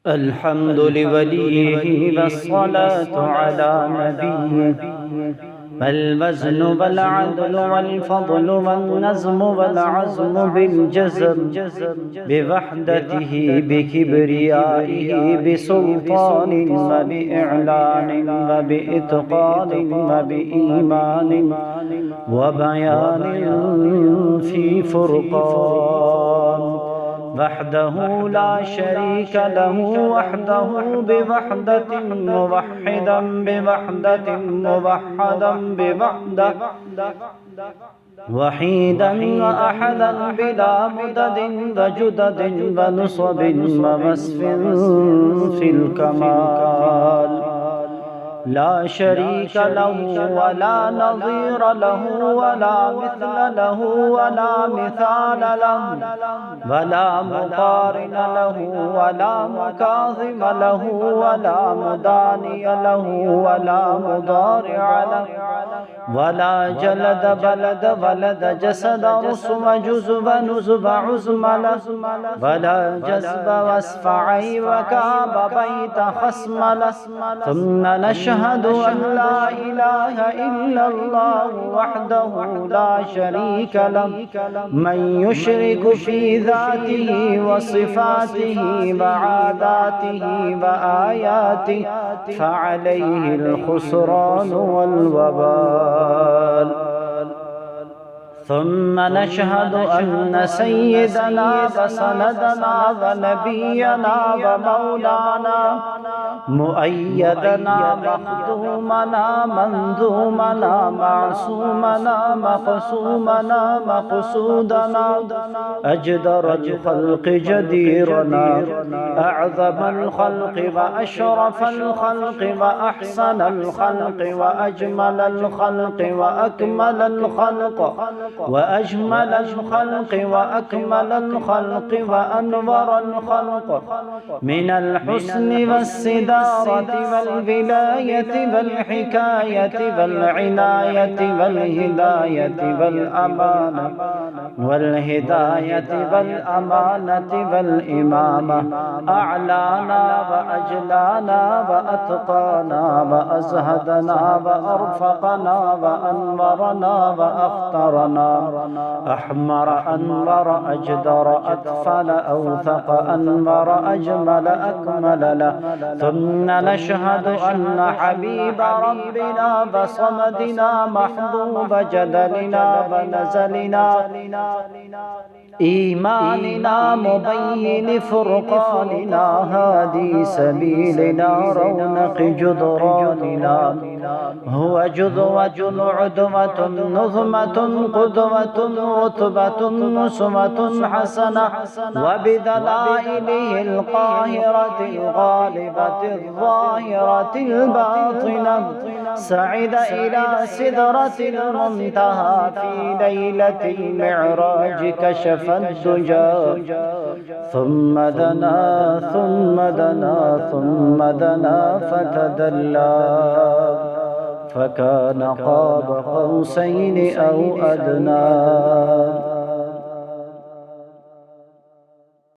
الحمد لوليه والصلاة على نبيه. فالوزن والعدل والفضل والنظم والعزم بالجزم بوحدته بكبريائه بسلطان وبإعلان وبإتقان وبإيمان وبيان في فرقان. وحده لا شريك له وحده بوحدة موحدا بوحدة موحدا بوحدة وحيدا وأحدا بلا مدد وجدد ونصب ووصف في الكمال. لا شريك له ولا نظير له ولا مثل له ولا مثال له ولا مقارن له ولا مكاظم له ولا مداني له ولا مضارع له ولا جلد بلد ولد جسد رسم جزب نزب عزم له ولا جذب واصفعي وكاب بيت خصم له. ثم نشهد أن لا إله إلا الله وحده لا شريك له من يشرك في ذاته وصفاته وعاداته وآياته فعليه الخسران والوبال. ثم نشهد أن سيدنا وسندنا ونبينا ومولانا مؤيدنا مخدومنا منظومنا معصومنا مقسومنا مقصودنا أجدر الخلق جديرنا أعظم الخلق وأشرف الخلق وأحسن الخلق وأجمل الخلق وأكمل الخلق وأجمل الخلق وأكمل الخلق وأنور الخلق من الحسن والصدارة والولاية والحكاية والعناية والهداية والأمانة والهداية والأمانة والإمامة أعلانا وأجلانا وأتقانا وأزهدنا وأرفقنا وأنورنا وأخترنا أحمر أنور أجدر أطفل أوثق أنور أجمل أكمل له. ثم نشهد أن حبيب ربنا وصمدنا محبوب جدلنا ونزلنا إيماننا مبين فرقاننا هادي سبيلنا رونق جدراننا هو جذوة عدوة نظمة قدوة رتبة نسمة حسنة وبدلائله القاهرة الغالبة الظاهرة الباطنة سعد إلى سدرة المنتهى في ليلة المعراج كشف الدجى ثم دنا ثم دنا ثم دنا فتدلى فكان قاب قوسين أو أدنى.